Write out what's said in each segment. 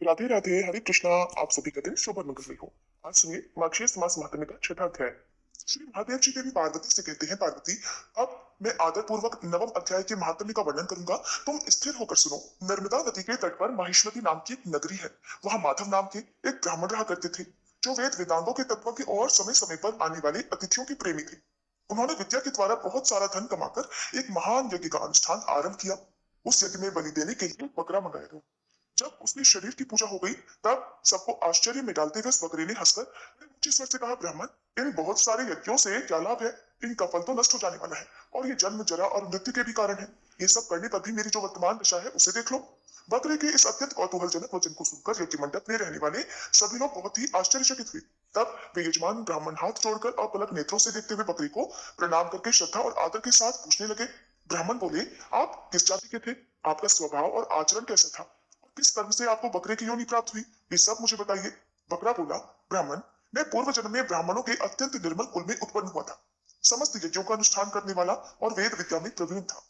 राधे राधे, हरे कृष्णा। आप सभी का दिन शुभ और मंगलमय हो। आज सुनिए मार्गशीर्ष मास महात्म्य का छठा अध्याय। श्री महादेव जी देवी पार्वती से कहते हैं, पार्वती, अब मैं आदर पूर्वक नवम अध्याय के महात्म्य का वर्णन करूंगा। तुम स्थिर होकर सुनो। नर्मदा नदी के तट पर माहिष्मती नाम की एक नगरी है। वहां माधव नाम के एक ब्राह्मण रहा करते थे, जो वेद वेदांतों के तत्वों की और समय समय पर आने वाले अतिथियों के प्रेमी थे। उन्होंने विद्या के द्वारा बहुत सारा धन कमाकर एक महान यज्ञ का अनुष्ठान आरंभ किया। उस यज्ञ में बलि देने के लिए बकरा मंगाया गया। जब उसके शरीर की पूजा हो गई, तब सबको आश्चर्य में डालते हुए उस बकरी ने हंसकर ऊंचे स्वर से कहा, ब्राह्मण, इन बहुत सारे यज्ञों से क्या लाभ है? इनका फल तो नष्ट हो जाने वाला है, और ये जन्म, जरा और मृत्यु के भी कारण है। ये सब करने पर भी मेरी जो वर्तमान दशा है उसे देख लो। बकरे के इस अत्यंत कौतूहलजनक वचन को सुनकर यज्ञ मंडप में रहने वाले सभी लोग बहुत ही आश्चर्यचकित हुए। तब वे यजमान ब्राह्मण हाथ जोड़कर अपलक नेत्रों से देखते हुए बकरी को प्रणाम करके श्रद्धा और आदर के साथ पूछने लगे। ब्राह्मण बोले, आप किस जाति के थे? आपका स्वभाव और आचरण कैसा था? किस कर्म से आपको बकरे की योनि प्राप्त हुई? ये सब मुझे बताइए। बकरा बोला, ब्राह्मण, मैं पूर्व जन्म में ब्राह्मणों के अत्यंत निर्मल कुल में उत्पन्न हुआ था। समस्त यज्ञों का अनुष्ठान करने वाला और वेद विद्या में प्रवीण था।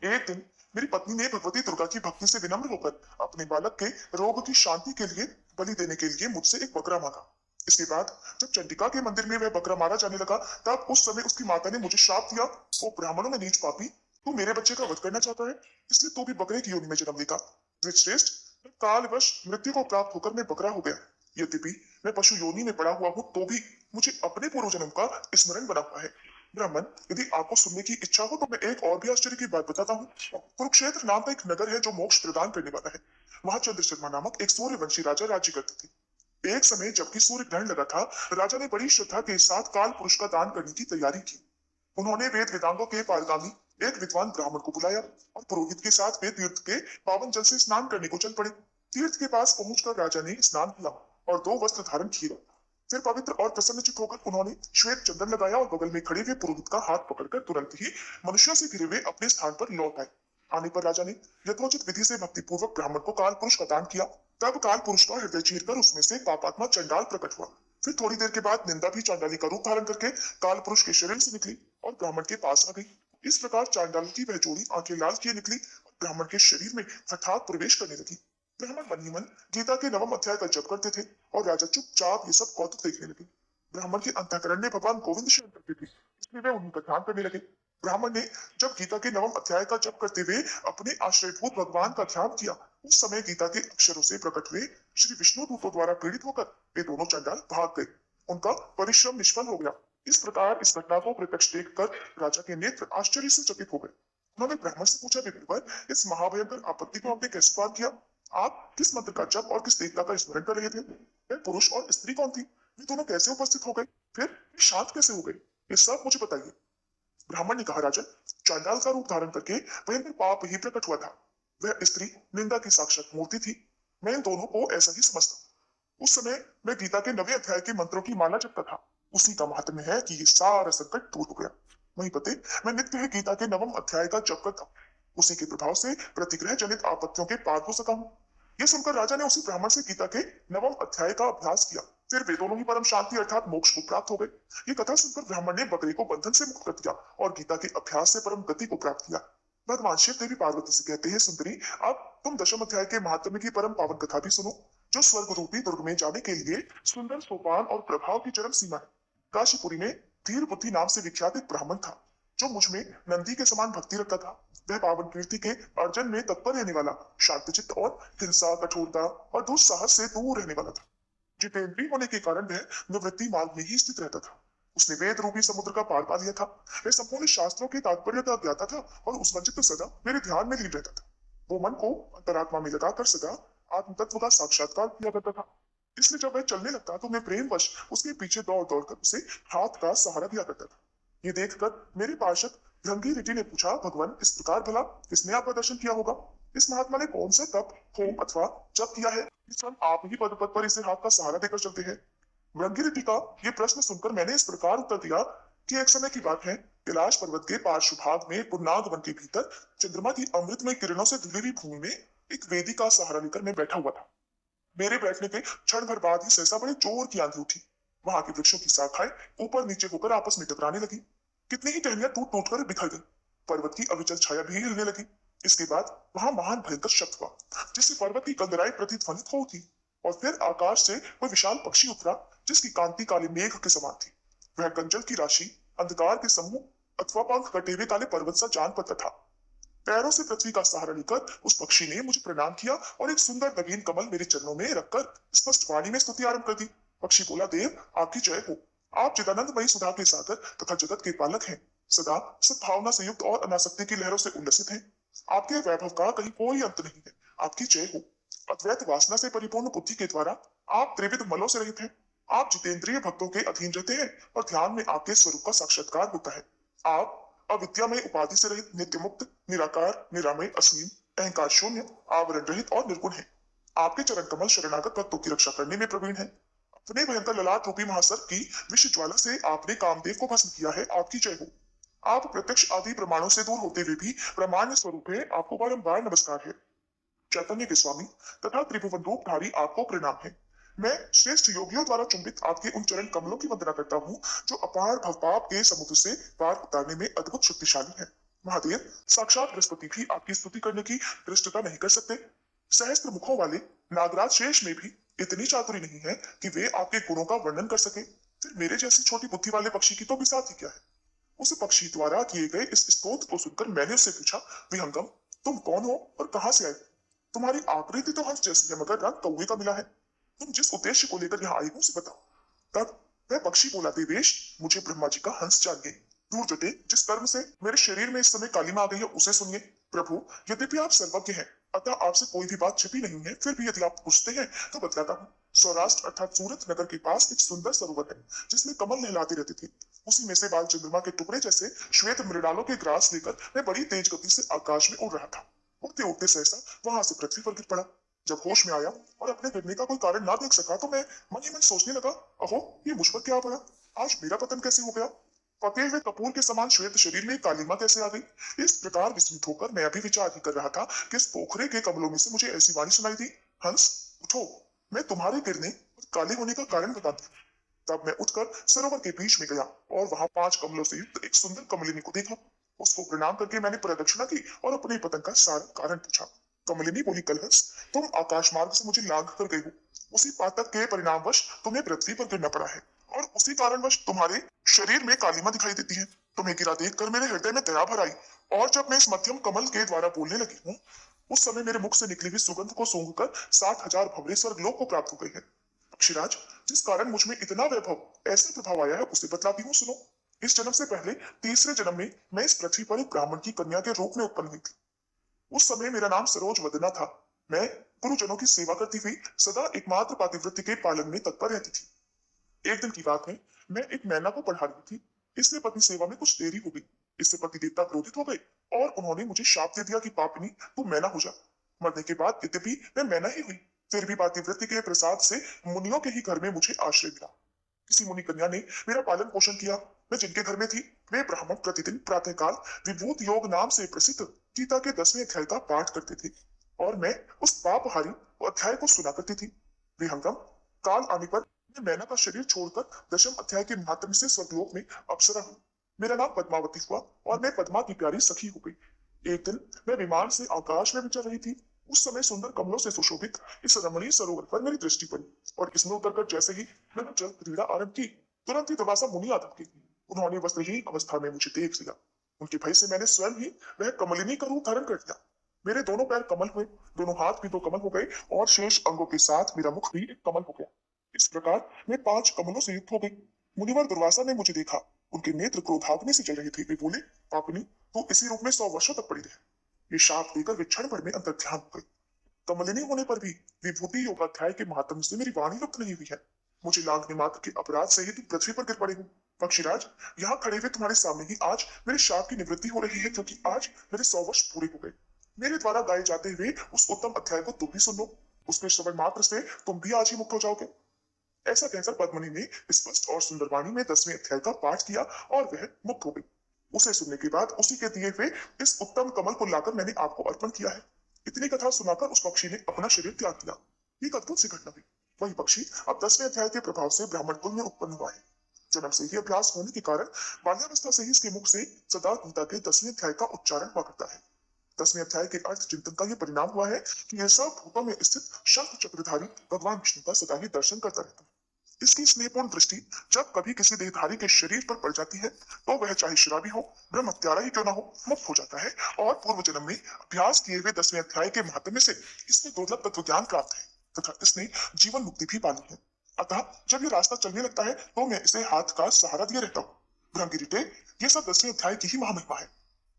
एक दिन मेरी पत्नी ने भगवती दुर्गा की भक्ति से विनम्र होकर अपने बालक के रोग की शांति के लिए बलि देने के लिए मुझसे एक बकरा मांगा। इसके बाद जब चंडिका के मंदिर में वह बकरा मारा जाने लगा, तब उस समय उसकी माता ने मुझे श्राप दिया, ओ ब्राह्मणों में नीच पापी, तू मेरे बच्चे का वध करना चाहता है, इसलिए तू भी बकरे की योनि में जन्म लेगा। द्विजश्रेष्ठ, कालवश मृत्यु को प्राप्त होकर मैं बकरा हो गया। यद्यपि मैं पशु योनि में पड़ा हुआ हूँ, तो भी मुझे अपने पूर्व जन्म का स्मरण बना हुआ है। ब्राह्मण, यदि आपको सुनने की इच्छा हो तो मैं एक और भी आश्चर्य की बात बताता हूँ। कुरुक्षेत्र नाम का एक नगर है जो मोक्ष प्रदान करने वाला है। वहां चंद्रशर्मा नामक एक सूर्यवंशी राजा राज्य करते थे। एक समय जबकि सूर्य ग्रहण लगा था, राजा ने बड़ी श्रद्धा के साथ काल पुरुष का दान करने की तैयारी की। उन्होंने वेद वेदांगों के पारगामी एक विद्वान ब्राह्मण को बुलाया और पुरोहित के साथ वे तीर्थ के पावन जल से स्नान करने को चल पड़े। तीर्थ के पास पहुंचकर राजा ने स्नान किया और दो वस्त्र धारण किए। फिर पवित्र और प्रसन्नचित होकर उन्होंने श्वेत चंदन लगाया और बगल में खड़े हुए पुरोहित का हाथ पकड़कर तुरंत ही मनुष्यों से घिरे हुए अपने स्थान पर लौट आए। आने पर राजा ने यथोचित विधि से भक्तिपूर्वक ब्राह्मण को काल पुरुष का दान किया। तब काल पुरुष का हृदय चीरकर उसमें से पापात्मा चंडाल प्रकट हुआ। फिर थोड़ी देर के बाद निंदा भी चांडाली का रूप धारण करके काल पुरुष के शरीर से निकली और ब्राह्मण के पास आ गई। इस प्रकार चांडाल की वह जोड़ी आंखें लाल किए निकली और ब्राह्मण के शरीर में हठात प्रवेश करने लगी। ब्राह्मण मन ही मन गीता के नवम अध्याय का जप करते थे और राजा चुपचाप ये सब कौतुक देखने लगे। ब्राह्मण के अंतःकरण में भगवान गोविंद शरण करते थे, इसलिए वे उन्हीं का ध्यान करने लगे। ब्राह्मण ने जब गीता के नवम अध्याय का जप करते हुए अपने आश्रयभूत भगवान का ध्यान किया, उस समय गीता के अक्षरों से प्रकट हुए श्री विष्णु दूतों द्वारा पीड़ित होकर वे दोनों चंडाल भाग गए। उनका परिश्रम निष्फल हो गया। इस प्रकार इस घटना को प्रत्यक्ष देखकर राजा के नेत्र आश्चर्य से चकित हो गए। उन्होंने ब्राह्मण से पूछा, विप्रवर, इस महाभयंकर आपत्ति को आपने कैसे पार किया? आप किस मंत्र का जप और किस देवता का स्मरण कर रहे थे? वह पुरुष और स्त्री कौन थी? वे दोनों कैसे उपस्थित हो गए? फिर वे शांत कैसे हो गए? ये सब मुझे बताइए। ब्राह्मण ने कहा, राजन, चांडाल का रूप धारण करके भयंकर पाप ही प्रकट हुआ था। वह स्त्री निंदा की साक्षात मूर्ति थी। मैं इन दोनों को ऐसा ही समझता हूँ। उस समय मैं गीता के 9वें अध्याय के मंत्रों की माला जपता था। उसी का महात्म्य है कि ये सारा संकट दूर हो गया। वहीं पते मैं नित्य ही गीता के 9वें अध्याय का जप करता हूँ। उसी के प्रभाव से प्रतिग्रह जनित आपत्तियों के पार हो सका हूँ। यह सुनकर राजा ने उसी ब्राह्मण से गीता के 9वें अध्याय का अभ्यास किया। फिर वे दोनों ही परम शांति अर्थात मोक्ष को प्राप्त हो गए। ये कथा सुनकर ब्राह्मण ने बकरी को बंधन से मुक्त कर दिया और गीता के अभ्यास से परम गति को प्राप्त किया। भगवान शिव देवी पार्वती से कहते हैं, सुंदरी, अब तुम दशम अध्याय के महात्म्य की परम पावन कथा भी सुनो, जो स्वर्ग रूपी दुर्ग में जाने के लिए सुंदर सोपान और प्रभाव की चरम सीमा है। काशीपुरी में धीर बुद्धि नाम से विख्यात एक ब्राह्मण था, जो मुझ में नंदी के समान भक्ति रखता था। वह पावन कीर्ति के अर्जन में तत्पर रहने वाला, शांतचित्त और हिंसा, कठोरता और दुस्साहस से दूर रहने वाला था। जितेंद्रिय होने के कारण वह निवृत्ति मार्ग में ही स्थित रहता था। उसने वेद रूपी समुद्र का पार पा लिया था। वह संपूर्ण शास्त्रों के तात्पर्य का ज्ञाता था और उसका चित्त सदा मेरे ध्यान में लीन रहता था। वो मन को अंतरात्मा में लगाकर सदा आत्म तत्व का साक्षात्कार किया करता था। इसलिए जब वह चलने लगता तो मैं प्रेमवश उसके पीछे दौड़ दौड़ कर उसे हाथ का सहारा दिया करता था। ये देखकर मेरे पार्षद भृंगी ऋषि ने पूछा, भगवान, इस प्रकार भला किसने आपका दर्शन किया होगा? इस महात्मा ने कौन सा तप, होम अथवा जप किया है, इस हम आप ही पद पद पर इसे हाथ का सहारा देकर चलते हैं? भृंगी का ये प्रश्न सुनकर मैंने इस प्रकार उत्तर दिया कि एक समय की बात है, कैलाश पर्वत के पार्श्व भाग में पुरनाग वन के भीतर चंद्रमा की अमृतमय किरणों से धुली हुई भूमि में एक वेदी का सहारा लेकर मैं बैठा हुआ था। मेरे बैठने के क्षण भर बाद ही सहसा बड़े जोर की आंधी उठी। वहां के वृक्षों की शाखाएं ऊपर नीचे होकर आपस में टकराने लगी। कितनी ही टहनियां टूट टूट कर बिखर गई। पर्वत की अविचल छाया भी हिलने लगी। इसके बाद वहां महान भयंकर शब्द हुआ जिससे पर्वत की कंदराएं प्रतिध्वनित हो उठी, और फिर आकाश से कोई विशाल पक्षी उतरा जिसकी कांति काले मेघ के समान थी। वह गंजल की राशि, अंधकार के समूह अथवा पंख कटे हुए काले पर्वत सा जान पड़ता था। पैरों से पृथ्वी का सहारा लेकर उस पक्षी ने मुझे प्रणाम किया और एक सुंदर नवीन कमल मेरे चरणों में रखकर स्पष्ट वाणी में स्तुति आरंभ कर दी। पक्षी बोला, देव आपकी जय हो। आप चिदानंदमयी सुधा के सागर तथा जगत के पालक हैं। सदा सद्भावना से युक्त और अनासक्ति की लहरों से उल्लसित हैं। आपके वैभव का कहीं कोई अंत नहीं है। आपकी जय हो। अद्वैत वासना से परिपूर्ण बुद्धि के द्वारा आप त्रिविध मलों से रहित हैं। आप जितेंद्रिय भक्तों के अधीन रहते हैं और ध्यान में आपके स्वरूप का साक्षात्कार होता है। आप अविद्यामय उपाधि से रहित, नित्य मुक्त, निराकार, निरामय, असीम, अहंकार शून्य, आवरण रहित और निर्गुण है। आपके चरण कमल शरणागत भक्तों की रक्षा करने में प्रवीण है। अपने भयंकर ललाट रूपी महासर्प की विष ज्वाला से आपने कामदेव को भस्म किया है। आपकी जय हो। आप प्रत्यक्ष आदि प्रमाणों से दूर होते हुए भी प्रमाण्य स्वरूप है। आपको बारंबार नमस्कार है। चैतन्य के स्वामी तथा त्रिभुवन रूपधारी आपको प्रणाम है। मैं श्रेष्ठ योगियों द्वारा चुंबित आपके उन चरण कमलों की वंदना करता हूँ जो अपार भवपाप के समुद्र से पार उतारने में अद्भुत शक्तिशाली है। महादेव, साक्षात बृहस्पति भी आपकी स्तुति करने की दृष्टता नहीं कर सकते। सहस्त्र मुखों वाले नागराज शेष में भी इतनी चातुरी नहीं है कि वे आपके गुणों का वर्णन कर सके। फिर मेरे जैसी छोटी बुद्धि वाले पक्षी की तो बिसात ही क्या है। उस पक्षी द्वारा किए गए इस स्तोत्र को सुनकर मैंने उससे पूछा, विहंगम, तुम कौन हो और कहां से आए? तुम्हारी आकृति तो हंस जैसी है, मगर रंग कौवे का मिला है। तुम जिस उद्देश्य को लेकर यहाँ आई हो उसे बताओ। तब वह पक्षी बोला, देवेश, मुझे ब्रह्मा जी का हंस चाहिए। दूर जटे, जिस कर्म से मेरे शरीर में इस समय कालिमा आ गई है उसे सुनिए। प्रभु, यद्यपि आप सर्वज्ञ हैं, अतः आपसे कोई भी बात छिपी नहीं है, फिर भी यदि आप पूछते हैं तो बतलाता हूँ। सौराष्ट्र अर्थात सूरत नगर के पास एक सुंदर सरोवर है जिसमें कमल नहलाते रहते थे। उसी में से बाल चंद्रमा के टुकड़े जैसे श्वेत मृणालों के ग्रास लेकर मैं बड़ी तेज गति से आकाश में उड़ रहा था। उड़ते उड़ते सहसा वहां से पृथ्वी पर गिर पड़ा। जब होश में आया और अपने गिरने का कोई कारण ना देख सका तो मैं मन ही मन सोचने लगा, अहो, ये मुझ पर क्या पड़ा? आज मेरा पतन कैसे हो गया? पके हुए कपूर के समान श्वेत शरीर में कालिमा कैसे आ गई? इस प्रकार विस्मित होकर मैं अभी विचार ही कर रहा था कि इस पोखरे के कमलों में से मुझे ऐसी वाणी सुनाई दी, हंस उठो, मैं तुम्हारे गिरने और काले होने का कारण बताती हूँ। तब मैं उठकर सरोवर के बीच में गया और वहां 5 कमलों से युक्त एक सुंदर कमलिनी को देखा। उसको प्रणाम करके मैंने प्रदक्षिणा की और अपने पतन का सारा कारण पूछा। कमलिनी बोली, कलहस, तुम आकाश मार्ग से मुझे लांघ कर गई हो। उसी पातक के परिणामवश तुम्हें पृथ्वी पर गिरना पड़ा है और उसी कारणवश तुम्हारे शरीर में कालिमा दिखाई देती है। तुम्हें गिरा देखकर मेरे हृदय में दया भर आई और जब मैं इस मध्यम कमल के द्वारा बोलने लगी हूँ उस समय मेरे मुख से निकली हुई सुगंध को सूंघकर 60,000 भंवरे स्वर्गलोक को प्राप्त हो गई है। पक्षीराज, जिस कारण मुझ में इतना वैभव, ऐसा प्रभाव आया है उसे बतलाती हूँ, सुनो। इस जन्म से पहले तीसरे जन्म में मैं इस पृथ्वी पर एक ब्राह्मण की कन्या के रूप में उत्पन्न हुई थी। उस समय मेरा नाम सरोज वदना था। मैं गुरुजनों की सेवा करती हुई सदा एकमात्र पातिव्रत्य के पालन में तत्पर रहती थी। एक दिन की बात है, मैं एक मैना को पढ़ा रही थी। इससे पति सेवा में कुछ देरी हो गई। इससे पति देवता क्रोधित हो गए और उन्होंने मुझे शाप दे दिया कि पापिनी, तू मैना हो जा। मरने के बाद यद्यपि मैं मैना ही हुई, फिर भी पातिव्रत्य के प्रसाद से मुनियों के ही घर में मुझे आश्रय मिला। किसी मुनि कन्या ने मेरा पालन पोषण किया। मैं जिनके घर में थी वे ब्राह्मण प्रतिदिन प्रातःकाल विभूत योग नाम से प्रसिद्ध गीता के 10वें अध्याय का पाठ करते थे और मैं उस पापहारी अध्याय को सुना करती थी। विहंगम, काल आने पर मैं मैना का शरीर छोड़कर 10वें अध्याय के महात्म्य से स्वर्गलोक में अप्सरा हुई। मेरा नाम पद्मावती हुआ और मैं पद्मा की प्यारी सखी हो गई। एक दिन मैं विमान से आकाश में विचर रही थी। उस समय सुंदर कमलों से सुशोभित इस रमणीय सरोवर पर मेरी दृष्टि पड़ी और इसमें उतरकर जैसे ही मैंने जल क्रीड़ा आरंभ की, तुरंत ही दबासा मुनि आ धमके। उन्होंने वस्त्रहीन अवस्था में मुझे देख लिया। उनके भय से मैंने स्वयं ही वह कमलिनी का रूप धारण कर लिया। मेरे दोनों पैर कमल हुए, दोनों हाथ भी 2 कमल हो गए और शेष अंगों के साथ मेरा मुख भी एक कमल हो गया। इस प्रकार मैं 5 कमलों से युक्त हो गई। मुनिवर दुर्वासा ने मुझे देखा। उनके नेत्र क्रोधाग्नि से जल रहे थे। वे बोले, पापिनी, तू इसी रूप में 100 वर्षों तक पड़ी रहे। ये शाप देकर वे क्षण भर में अंतर्ध्यान हो गई। कमलिनी होने पर भी विभूति योगाध्याय के महात्म से मेरी वाणी लुप्त नहीं हुई है। मुझे लांघने मात्र के अपराध से ही तुम पृथ्वी पर गिर पड़े हो। पक्षीराज, यहाँ खड़े हुए तुम्हारे सामने ही आज मेरे शाप की निवृत्ति हो रही है, क्योंकि आज मेरे 100 वर्ष पूरे हो गए। मेरे द्वारा गाए जाते हुए उस उत्तम अध्याय को तुम भी सुन लो। उसके श्रवण मात्र से तुम भी आज ही मुक्त हो जाओगे। ऐसा कहकर पद्मिनी ने स्पष्ट और सुंदर वाणी में 10वें अध्याय का पाठ किया और वह मुक्त हो गई। उसे सुनने के बाद उसी के दिए हुए इस उत्तम कमल को लाकर मैंने आपको अर्पण किया है। इतनी कथा सुनाकर उस पक्षी ने अपना शरीर त्याग दिया। एक अद्भुत सी घटना हुई। वही पक्षी अब 10वें अध्याय के प्रभाव से ब्राह्मण कुल में उत्पन्न हुआ है। जन्म से ही अभ्यास होने के कारण बाल्यावस्था से ही इसके मुख से सदा गीता के 10वें अध्याय का उच्चारण हुआ करता है। 10वें अध्याय के अर्थ चिंतन का यह परिणाम हुआ है कि यह सब भूतों में स्थित शंख चक्रधारी भगवान विष्णु का सदा ही दर्शन करता रहता है। इसकी स्नेहपूर्ण दृष्टि जब कभी किसी देहधारी के शरीर पर पड़ जाती है तो वह चाहे शराबी हो, ब्रह्म हत्यारा ही क्यों न हो, मुक्त हो जाता है और पूर्व जन्म में अभ्यास किए हुए 10वें अध्याय के महात्म्य से इसने दुर्लभ तत्व ज्ञान प्राप्त है तथा इसने जीवन मुक्ति भी पाली है। अतः जब ये रास्ता चलने लगता है तो मैं इसे हाथ का सहारा दिए रहता हूँ। भृंगी ये सब 10वें अध्याय की ही महामहिमा है।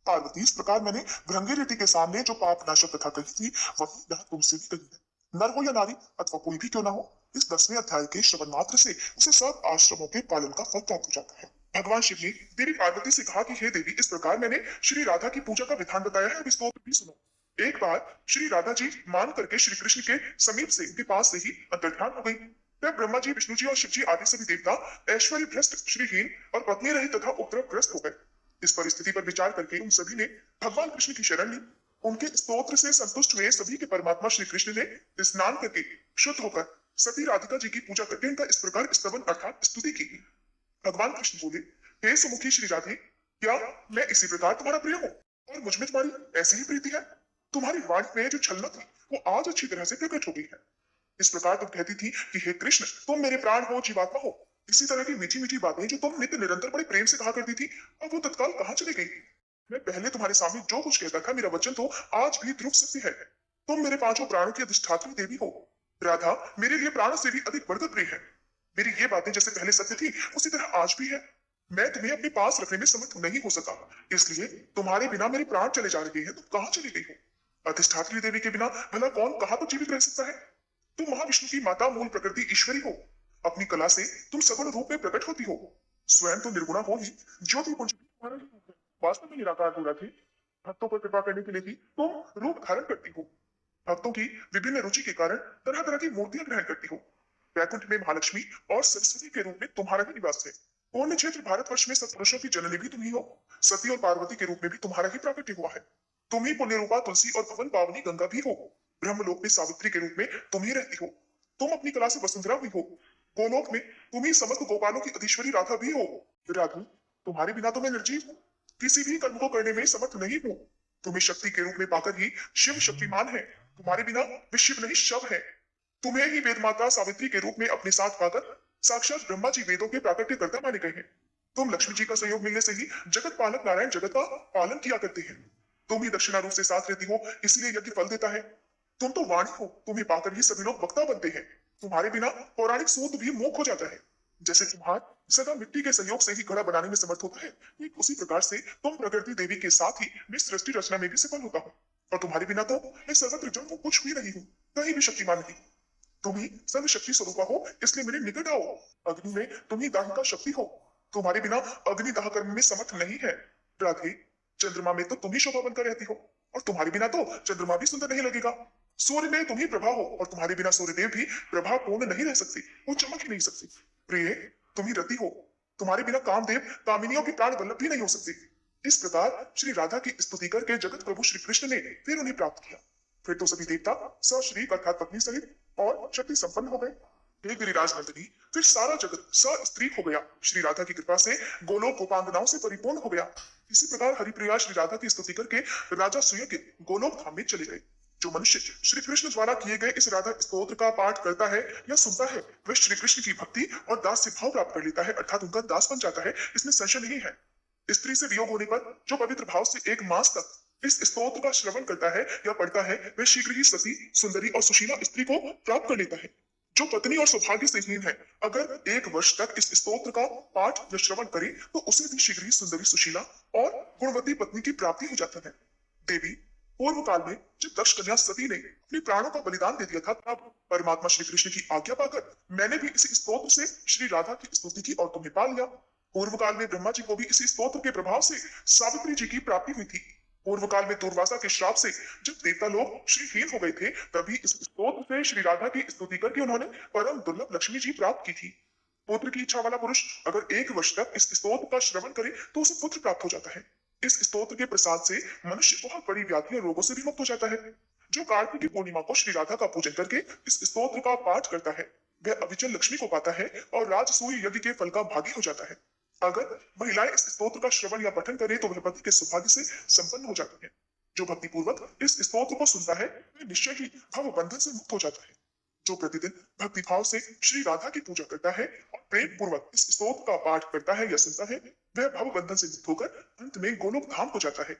पार्वती, इस प्रकार मैंने भृंगी रीति के सामने जो पाप नाशक कथा कही थी वही यहाँ तुमसे भी कही है। नर हो या नारी अथवा कोई भी क्यों ना हो, इस 10वें अध्याय के श्रवण मात्र से उसे सब आश्रमों के पालन का फल प्राप्त हो जाता है। भगवान शिव ने देवी पार्वती से कहा कि हे देवी, इस प्रकार मैंने श्री राधा की पूजा का विधान बताया है, अब स्तोत्र भी सुनो। एक बार श्री राधा जी मान करके श्री कृष्ण के समीप से, उनके पास से ही अंतर्ध्यान हो गई। तब ब्रह्मा जी, विष्णु जी और शिव जी आदि सभी देवता ऐश्वर्य भ्रष्ट, श्रीहीन और पत्नी रहित तथा उपद्रवग्रस्त हो गए। इस परिस्थिति पर विचार करके उन सभी ने भगवान कृष्ण की शरण ली। उनके स्तोत्र से संतुष्ट हुए सभी के परमात्मा श्री कृष्ण ने स्नान करके शुद्ध होकर सती राधिका जी की पूजा करके उनका इस प्रकार स्तवन अर्थात स्तुति की। भगवान कृष्ण बोले, हे सुमुखी श्री राधे, क्या मैं इसी प्रकार तुम्हारा प्रिय हूँ और मुझ में तुम्हारी ऐसी ही प्रीति है? तुम्हारी वाणी में जो छलना थी वो आज अच्छी तरह से प्रकट हो गई है। इस प्रकार तुम कहती थी कि हे कृष्ण, तुम मेरे प्राण हो, जीवात्मा हो। इसी तरह की मीठी मीठी बातें जो तुम नित्य निरंतर बड़े प्रेम से कहा करती थी, अब वो तत्काल कहाँ चली गई? मैं पहले तुम्हारे सामने जो कुछ कहता था, मेरा वचन तो आज भी ध्रुव सत्य है। तुम मेरे पांचों प्राणों की अधिष्ठात्री देवी हो। राधा मेरे लिए प्राण से भी अधिक बढ़कर प्रिय है। मेरी ये बातें जैसे पहले सत्य थी उसी तरह आज भी है। मैं तुम्हें अपने पास रखने में समर्थ नहीं हो सका, इसलिए तुम्हारे बिना मेरे प्राण चले जा रहे हैं। तुम कहाँ चली गई हो? अधिष्ठात्री देवी के बिना भला कौन कहाँ तक जीवित रह सकता है? तुम महाविष्णु की माता, मूल प्रकृति ईश्वरी हो। अपनी कला से तुम सगुण रूप में प्रकट होती हो। स्वयं तो निर्गुणा हो ही, ज्योति पुंज भी तुम्हारा ही रूप है। वास्तव में निराकार पूरा थे। भक्तों पर कृपा करने के लिए ही तुम रूप धारण करती हो। भक्तों की विभिन्न रुचि के कारण तरह तरह की मूर्तियां ग्रहण करती हो। वैकुंठ में महालक्ष्मी और सरस्वती के रूप में तुम्हारा ही निवास है। पूर्ण क्षेत्र भारतवर्ष में सत्पुरुषों की जननी भी तुम ही हो। सती और पार्वती के रूप में भी तुम्हारा ही प्राकट्य हुआ है। तुम ही पुण्य रूपा तुलसी और भवन पावनी गंगा भी हो। ब्रह्मलोक में सावित्री के रूप में तुम ही रहती हो। तुम अपनी कला से वसुंधरा भी हो। गोलोक में तुम ही समस्त गोपालों की अधीश्वरी राधा भी हो। राधा, तुम्हारे बिना तो मैं निर्जीव हूँ, किसी भी कर्म को करने में समर्थ नहीं हूँ। तुम्हें शक्ति के रूप में पाकर ही शिव शक्तिमान है। तुम्हारे बिना वे शिव नहीं शव है। तुम्हें ही वेद माता सावित्री के रूप में अपने साथ पाकर साक्षात ब्रह्मा जी वेदों के प्राकट्य कर्ता माने गए हैं। तुम लक्ष्मी जी का सहयोग मिलने से ही जगत पालक नारायण जगत का पालन किया करते हैं। तुम ही दक्षिणा रूप से साथ रहती हो, इसलिए यज्ञ फल देता है। तुम तो वाणी हो, तुम्हें पाकर ही सभी लोग वक्ता बनते हैं। तुम्हारे बिना पौराणिक सूत भी मूक हो जाता है। जैसे तुम्हार सदा मिट्टी के सहयोग से ही घड़ा बनाने में समर्थ होता है, ठीक उसी प्रकार से तुम प्रकृति देवी के साथ ही मैं सृष्टि रचना में भी सफल होता हूँ। और तुम्हारे बिना तो मैं सर्वत्र जन्म को कुछ भी नहीं हूँ, कहीं भी शक्तिमान नहीं। तुम ही सर्वशक्ति स्वरूपा हो, इसलिए मेरे निकट आओ। अग्नि में तुम ही दाहिका शक्ति हो। तुम्हारे बिना अग्नि दाह कर्म में समर्थ नहीं है। राधे, चंद्रमा में तो तुम ही शोभा बनकर रहती हो, और तुम्हारे बिना तो चंद्रमा भी सुंदर नहीं लगेगा। सूर्य में तुम ही प्रभा हो, और तुम्हारे बिना सूर्यदेव भी प्रभा पूर्ण नहीं रह सकती, वो चमक ही नहीं सकती। प्रिय, तुम ही रति हो। तुम्हारे बिना कामदेव कामिनियों की प्राण वल्लभ भी नहीं हो सकती। इस प्रकार श्री राधा की स्तुति करके जगत प्रभु श्री कृष्ण ने फिर उन्हें प्राप्त किया। फिर तो सभी देवता सश्री अर्थात पत्नी सहित और शक्ति संपन्न हो गए। हे गिरिराज नंदिनी, फिर सारा जगत स्त्री हो गया। श्री राधा की कृपा से गोलोक गोपांगनाओं से परिपूर्ण हो गया। इसी प्रकार हरिप्रिया श्री राधा की स्तुति करके राजा सुयज्ञ गोलोक धाम में चले गए। जो मनुष्य श्री कृष्ण द्वारा किए गए इस राधा स्तोत्र का पाठ करता है या सुनता है, वह श्री कृष्ण की भक्ति और दास से भाव प्राप्त कर लेता है, अर्थात उनका दास बन जाता है। इसमें संशय नहीं है। स्त्री से वियोग होने पर जो पवित्र भाव से 1 मास तक इस स्तोत्र का श्रवण करता है या पढ़ता है, वह शीघ्र ही सती, सुंदरी और सुशीला स्त्री को प्राप्त कर लेता है। जो पत्नी और सौभाग्य से हीन है, अगर 1 वर्ष तक इस स्तोत्र का पाठ या श्रवण करे तो उसे भी शीघ्र ही सुंदरी, सुशीला और गुणवती पत्नी की प्राप्ति हो जाता है। देवी, पूर्व काल में जब दक्ष कन्या सती ने अपने प्राणों का बलिदान दे दिया था, तब परमात्मा श्री कृष्ण की आज्ञा पाकर मैंने भी इसी स्तोत्र से श्री राधा की स्तुति की और तुम्हें पा लिया। पूर्व काल में ब्रह्मा जी को भी इसी स्तोत्र के प्रभाव से सावित्री जी की प्राप्ति हुई थी। पूर्व काल में दुर्वासा के श्राप से जब देवता लोग श्रीहीन हो गए थे, तभी इस स्तोत्र से श्री राधा की स्तुति करके उन्होंने परम दुर्लभ लक्ष्मी जी प्राप्त की थी। पुत्र की इच्छा वाला पुरुष अगर 1 वर्ष तक इस स्तोत्र का श्रवण करे तो उसे पुत्र प्राप्त हो जाता है। इस स्तोत्र के प्रसाद से मनुष्य बहुत बड़ी व्याधि और रोगों से भी मुक्त हो जाता है। जो कार्तिक की पूर्णिमा को श्री राधा का पूजन करके इस स्तोत्र का पाठ करता है, वह अविचल लक्ष्मी को पाता है और राजसूय यज्ञ के फल का भागी हो जाता है। अगर महिलाएं इस स्तोत्र का श्रवण या पठन करें तो वह पति के सौभाग्य से संपन्न हो जाती है। जो भक्तिपूर्वक इस स्तोत्र को सुनता है वह निश्चय ही भव बंधन से मुक्त हो जाता है। जो प्रतिदिन भक्ति भाव से श्री राधा की पूजा करता है और प्रेम पूर्वक इस स्तोत्र का पाठ करता है या सुनता है, वह भव बंधन से मुक्त होकर अंत में गोलोक धाम को जाता है।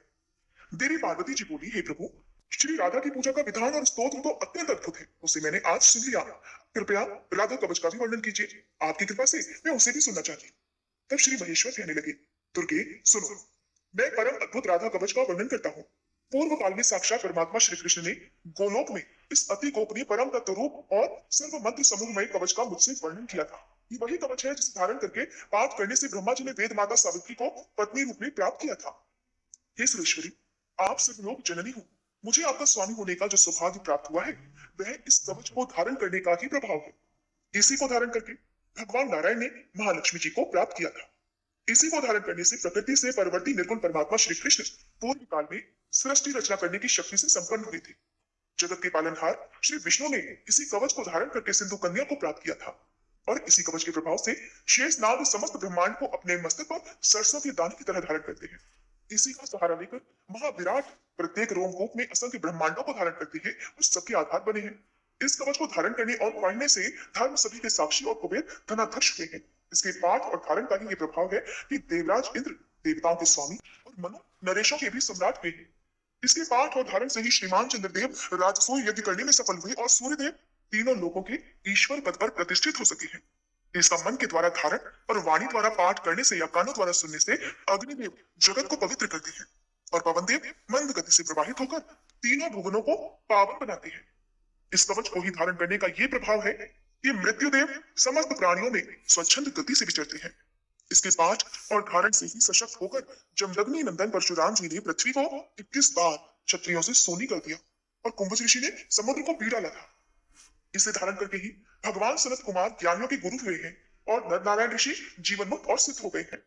देवी पार्वती जी बोली, हे प्रभु, श्री राधा की पूजा का विधान और स्तोत्र तो अत्यंत अद्भुत है, उसे मैंने आज सुन लिया। कृपया राधा कवच का भी वर्णन कीजिए, आपकी कृपा से मैं उसे भी सुनना चाहती। तब श्री महेश्वर कहने लगे, दुर्गे सुनो, मैं परम अद्भुत राधा कवच का वर्णन करता हूँ। पूर्व काल में साक्षात परमात्मा श्री कृष्ण ने गोलोक में इस अति गोपनीय परम तत्व रूप और सर्व मंत्र समूहमय कवच का मुझसे वर्णन किया था। ये वही कवच है जिसे धारण करके पाठ करने से ब्रह्मा जी ने वेद माता सावित्री को पत्नी रूप में प्राप्त किया था। हे सुरेश्वरी, आप सर्वलोक जननी हो, मुझे आपका स्वामी होने का जो सौभाग्य प्राप्त हुआ है वह इस कवच को धारण करने का ही प्रभाव है। इसी को धारण करके भगवान नारायण ने महालक्ष्मी जी को प्राप्त किया था। इसी को धारण करने से प्रकृति से परवर्ती निर्गुण परमात्मा श्री कृष्ण पूर्व काल में सृष्टि रचना करने की शक्ति से संपन्न हुए थे। जगत के पालनहार श्री विष्णु ने इसी कवच को धारण करके सिंधु कन्या को प्राप्त किया था और इसी कवच के प्रभाव से शेष नाग समस्त ब्रह्मांड को अपने मस्तक पर सरसों के दाने की तरह धारण करते हैं। इसी का सहारा लेकर महाविराट प्रत्येक रोमकूप में असंख्य ब्रह्मांडों को धारण करते हैं और सबके आधार बने हैं। इस कवच को धारण करने और पढ़ने से धर्म सभी के साक्षी और कुबेर धनाध्यक्ष हुए हैं। इसके पाठ और धारण का ही ये प्रभाव है कि देवराज इंद्र देवताओं के स्वामी और मनु नरेशों के भी सम्राट हुए हैं। इसके पाठ और धारण से ही श्रीमान चंद्रदेव राजसूय यज्ञ करने में सफल हुए और सूर्यदेव तीनों लोगों के ईश्वर पद पर प्रतिष्ठित हो सके हैं। इसका मन के द्वारा धारण और वाणी द्वारा पाठ करने से या कानों द्वारा सुनने से अग्निदेव जगत को पवित्र करते हैं और पवन देव मंद गति से प्रवाहित होकर तीनों भुवनों को पावन बनाते हैं। इस कवच को ही धारण करने का ये प्रभाव है कि मृत्युदेव समस्त प्राणियों में स्वच्छंद गति से विचरते हैं। इसके पाठ और धारण से ही सशक्त होकर जमदग्नि नंदन परशुराम जी ने पृथ्वी को 21 बार क्षत्रियों से सोनी कर दिया और कुंभज ऋषि ने समुद्र को पीड़ा लगा। इसे धारण करके ही भगवान सनत कुमार ज्ञानियों के गुरु हुए हैं और नर नारायण ऋषि जीवन मुक्त और सिद्ध हो गए हैं।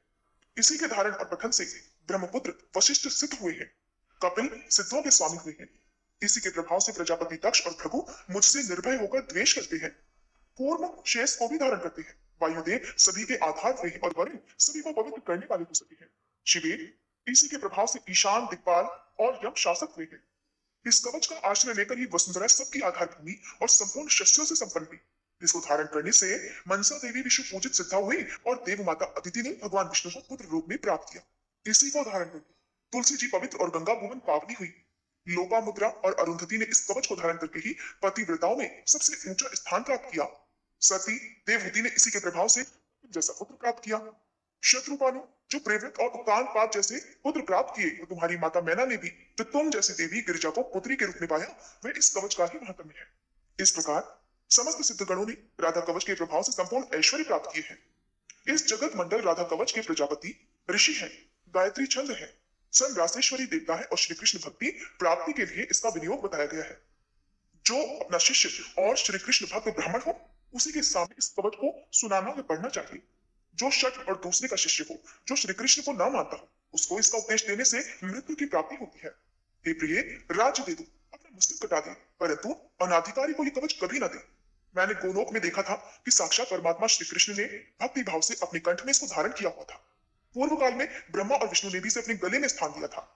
इसी के धारण और पठन से ब्रह्मपुत्र वशिष्ठ सिद्ध हुए हैं, कपिल सिद्धों के स्वामी हुए हैं। इसी के प्रभाव से प्रजापति दक्ष और भृगु मुझसे निर्भय होकर द्वेष करते हैं। पूर्व शेष को भी धारण करते हैं। वायुदेव सभी के आधार हुए हैं और वरुण सभी को पवित्र करने वाले हो सके हैं। शिवेर इसी के प्रभाव से ईशान दिक्पाल और यम शासक हुए हैं। इस कवच का आश्रय लेकर ही वसुंधरा सबकी आधार भूमि और संपूर्ण शस्त्रों से संपन्न हुई। इसको धारण करने से मनसा देवी विश्व पूजित सिद्धा हुई और देव माता अदिति ने भगवान विष्णु को पुत्र रूप में प्राप्त किया। इसी को धारण करके तुलसी जी पवित्र और गंगा भुवन पावनी हुई। लोपामुद्रा और अरुंधति ने इस कवच को धारण करके ही पतिव्रताओं में सबसे ऊंचा स्थान प्राप्त किया। सती देवहूति ने इसी के प्रभाव से जैसा पुत्र प्राप्त किया। शत्रुपालु जो प्रेरित और उकान पात जैसे पुत्र प्राप्त किए, तो तुम्हारी माता मैना ने भी जो तुम जैसी देवी गिरिजा को पुत्री के रूप में पाया, वह इस कवच का ही महात्म्य है। इस प्रकार समस्त सिद्धगणों ने राधा कवच के प्रभाव से संपूर्ण ऐश्वर्य प्राप्त किए हैं। इस जगत मंडल राधा कवच के प्रजापति ऋषि हैं, गायत्री छंद है, सन रासेश्वरी देवता है और श्री कृष्ण भक्ति प्राप्ति के लिए इसका विनियोग बताया गया है। जो अपना शिष्य और श्री कृष्ण भक्त ब्राह्मण हो, उसी के सामने इस कवच को सुनाना या पढ़ना चाहिए। जो शठ और दूसरे का शिष्य हो, जो श्री कृष्ण को ना मानता हो, उसको इसका उपदेश देने से मृत्यु की प्राप्ति होती है। हे प्रिय, राज्य दे दो, अपना मस्तक कटा दे, परंतु अनाधिकारी को ये कवच कभी ना दे। मैंने गोलोक में देखा था कि साक्षात परमात्मा श्री कृष्ण ने भक्ति भाव से अपने कंठ में इसको धारण किया हुआ था। पूर्व काल में ब्रह्मा और विष्णु ने भी इसे अपने गले में स्थान दिया था।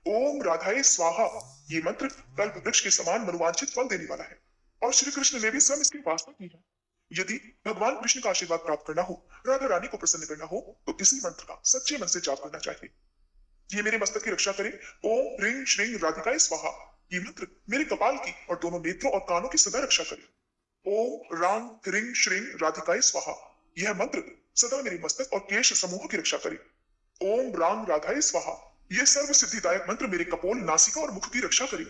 ओम राधाए स्वाहा, ये मंत्र कल्प वृक्ष के समान मनोवांछित फल देने वाला है और श्री कृष्ण ने भी स्वयं इसकी उपासना की है। यदि भगवान कृष्ण का आशीर्वाद प्राप्त करना हो, राधा रानी को प्रसन्न करना हो, तो इसी मंत्र का सच्चे मन से जाप करना चाहिए। ये मेरे मस्तक की रक्षा करे। ओम ह्रीं श्रीं राधिकाय स्वाहा, ये मंत्र मेरे कपाल की और दोनों नेत्रों और कानों की सदा रक्षा करे। ओम राम ह्रीं श्रीं राधिकाय स्वाहा, यह मंत्र सदा मेरे मस्तक और केश समूह की रक्षा करे। ओम राम राधाय स्वाहा, यह सर्व सिद्धिदायक मंत्र मेरे कपोल, नासिका और मुख की रक्षा करे।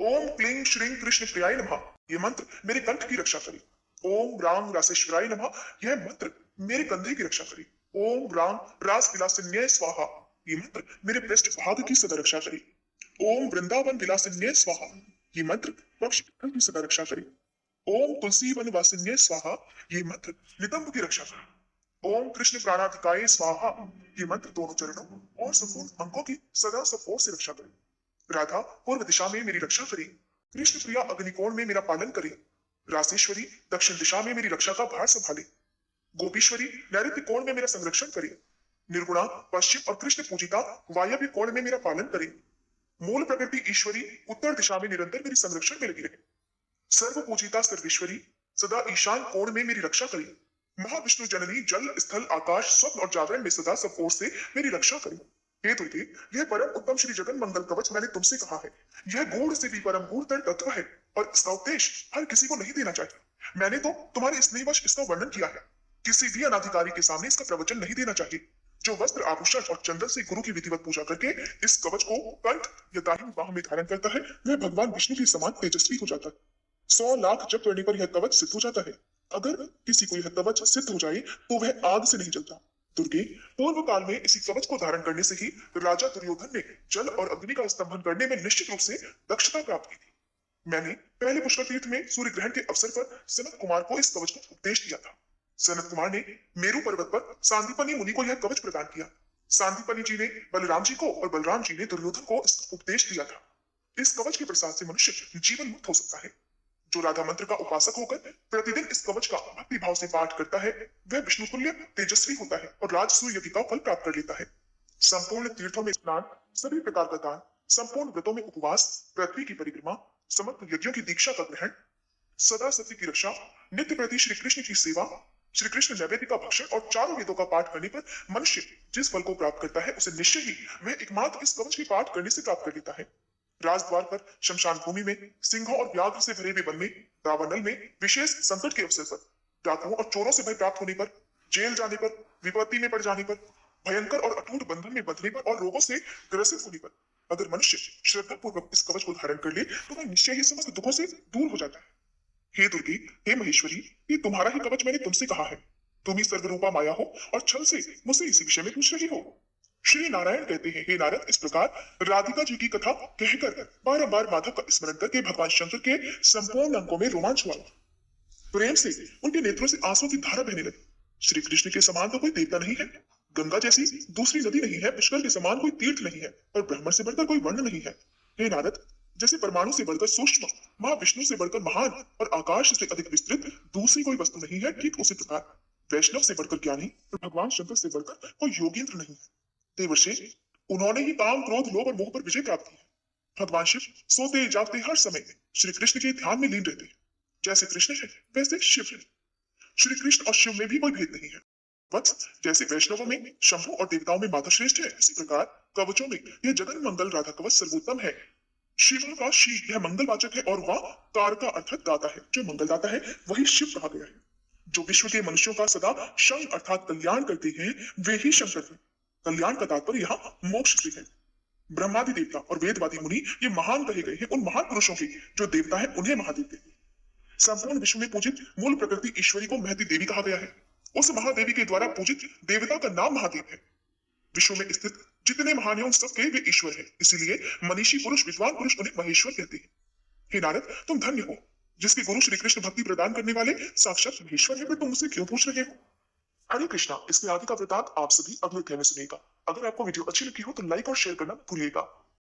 ओम क्लीं श्रीं कृष्ण प्रियाय नमः, यह मंत्र मेरे कंठ की रक्षा करे। ओम राम रासेश्वराय नमः, यह मंत्र मेरे कंधे की रक्षा करे। ओम राम रास विलासिन्याय स्वाहा, ये मंत्र मेरे पृष्ठ भाग की सदा रक्षा करे। ओम वृंदावन विलासिन्याय स्वाहा, ये मंत्र पक्ष की सदा रक्षा करे। ओम तुलसी वन वासिन्याय स्वाहा, ये मंत्र नितंब की रक्षा करे। ओम कृष्ण प्राणाधिकाय स्वाहा, ये मंत्र दोनों चरणों और संपूर्ण अंगों की सदा सब ओर से रक्षा करे। राधा पूर्व दिशा में मेरी रक्षा करे। कृष्ण प्रिया अग्निकोण में मेरा पालन करे। रासेश्वरी दक्षिण दिशा में मेरी रक्षा का भार संभाले। गोपीश्वरी नैऋत्य कोण में मेरा संरक्षण करे। निर्गुणा पश्चिम और कृष्ण पूजिता वायव्य कोण में मेरा पालन करे। मूल प्रकृति ईश्वरी उत्तर दिशा में निरंतर मेरी संरक्षण में लगी रहे। सर्व पूजिता सर्वेश्वरी सदा ईशान कोण में मेरी रक्षा करी। महाविष्णु जननी जल स्थल आकाश स्वप्न और जागरण में सदा सब ओर से मेरी रक्षा करी। हे दुर्गे, यह परम उत्तम श्री जगन मंगल कवच मैंने तुमसे कहा है। यह गूढ़ से भी परम गूढ़तर तत्व है और इसका उपदेश हर किसी को नहीं देना चाहिए। मैंने तो तुम्हारे स्नेहवश इसका वर्णन किया है। किसी भी अनाधिकारी के सामने इसका प्रवचन नहीं देना चाहिए। जो वस्त्र आभूषण और चंदन से गुरु की विधिवत पूजा करके इस कवच को कंठ या दाहिनी बाह में धारण करता है, वह भगवान विष्णु के समान तेजस्वी हो जाता है। 100 लाख जप करने पर यह कवच सिद्ध हो जाता है। अगर किसी को यह कवच सिद्ध हो जाए तो वह आग से नहीं जलता। दुर्गे, पूर्व काल में इसी कवच को धारण करने से ही राजा दुर्योधन ने जल और अग्नि का स्तंभन करने में निश्चित रूप से दक्षता प्राप्त की थी। मैंने पहले पुष्कर तीर्थ में सूर्य ग्रहण के अवसर पर सनत कुमार को इस कवच का उपदेश दिया था। सनत कुमार ने मेरू पर्वत पर सांदीपनि मुनि को यह कवच प्रदान किया। सांदीपनि जी ने बलराम जी को और बलराम जी ने दुर्योधन को इसका उपदेश दिया था। इस कवच के प्रसाद से मनुष्य जीवन मुक्त हो सकता है। जो राधा मंत्र का उपासक होकर प्रतिदिन इस कवच का भक्ति भाव से पाठ करता है, वह विष्णु तुल्य तेजस्वी होता है और राजसूय यज्ञ का फल प्राप्त कर लेता है। संपूर्ण तीर्थों में स्नान, सभी प्रकार का दान, संपूर्ण व्रतों में उपवास, पृथ्वी की परिक्रमा, समस्त यज्ञों की दीक्षा का ग्रहण, सदा सत्य की रक्षा, नित्य प्रति श्री कृष्ण की सेवा, श्री कृष्ण नैवेद्य का भक्षण और चारों वेदों का पाठ करने पर मनुष्य जिस फल को प्राप्त करता है, उसे निश्चय ही वह एकमात्र इस कवच के पाठ करने से प्राप्त कर लेता है। राजद्वार पर, शमशान भूमि में, सिंहों और व्याघ्र से भरे हुए वन में, दावानल में, विशेष संकट के अवसर पर, डाकुओं और चोरों से भय प्राप्त होने पर, जेल जाने पर, विपत्ति में पड़ जाने पर, भयंकर और अटूट बंधन में बंधने पर और रोगों से ग्रसित होने पर, अगर मनुष्य श्रद्धा पूर्वक इस कवच को धारण कर ले तो वह निश्चय ही समस्त दुखों से दूर हो जाता है। हे दुर्गे, हे महेश्वरी, ये तुम्हारा ही कवच मैंने तुमसे कहा है। तुम ही सर्वरूपा माया हो और छल से मुझसे इसी विषय में पूछ रही हो। श्री नारायण कहते हैं, हे नारद, इस प्रकार राधिका जी की कथा कहकर बार माधव का स्मरण करके भगवान शंकर के संपूर्ण अंगों में रोमांच हुआ। प्रेम से उनके नेत्रों से आंसू की धारा बहने लगी। श्री कृष्ण के समान तो कोई देवता नहीं है, गंगा जैसी दूसरी नदी नहीं है, पुष्कर के समान कोई तीर्थ नहीं है और ब्रह्म से बढ़कर कोई वर्ण नहीं है। हे नारद, जैसे परमाणु से बढ़कर सूक्ष्म, महाविष्णु से बढ़कर महान और आकाश से अधिक विस्तृत दूसरी कोई वस्तु नहीं है, ठीक उसी प्रकार वैष्णव से बढ़कर ज्ञानी और भगवान शंकर से बढ़कर कोई योगींद्र नहीं है। देवर्षि, उन्होंने ही काम, क्रोध, लोभ और मोह पर विजय प्राप्त की है। भगवान शिव सोते जागते हर समय श्री कृष्ण के ध्यान में लीन रहते हैं। जैसे कृष्ण है वैसे शिव है। श्री कृष्ण और शिव में भी कोई भेद नहीं है। वत्स, जैसे वैष्णवों में शंभु और देवताओं में माधव श्रेष्ठ है, इसी प्रकार कवचों में यह जगन मंगल राधा कवच सर्वोत्तम है। शिव का शी यह मंगलवाचक है और वह कार का अर्थात दाता है। जो मंगलदाता है वही शिव कहा गया है। जो विश्व के मनुष्यों का सदा शंग अर्थात कल्याण करते हैं, वे ही शंकर हैं। कल्याण का तात्पर्य यहाँ मोक्ष से है। ब्रह्मादि देवता और वेदवादी मुनि ये महान कहे गए हैं उन महान पुरुषों के जो देवता है उन्हें महादेव कहते हैं। संपूर्ण विश्व में पूजित मूल प्रकृति ईश्वरी को महती देवी कहा गया है। उस महादेवी के द्वारा पूजित देवता का नाम महादेव है। विश्व में स्थित जितने महान हैं उन सबके वे ईश्वर है, इसीलिए मनीषी पुरुष, विद्वान पुरुष उन्हें महेश्वर कहते हैं। हे नारद, तुम धन्य हो जिसके गुरु श्री कृष्ण भक्ति प्रदान करने वाले साक्षात महेश्वर है। फिर तुम मुझसे क्यों पूछ रहे हो? हरे कृष्णा। इसके आगे का वृतांत आप सभी अगले अध्याय में सुनिएगा। अगर आपको वीडियो अच्छी लगी हो तो लाइक और शेयर करना मत भूलिएगा।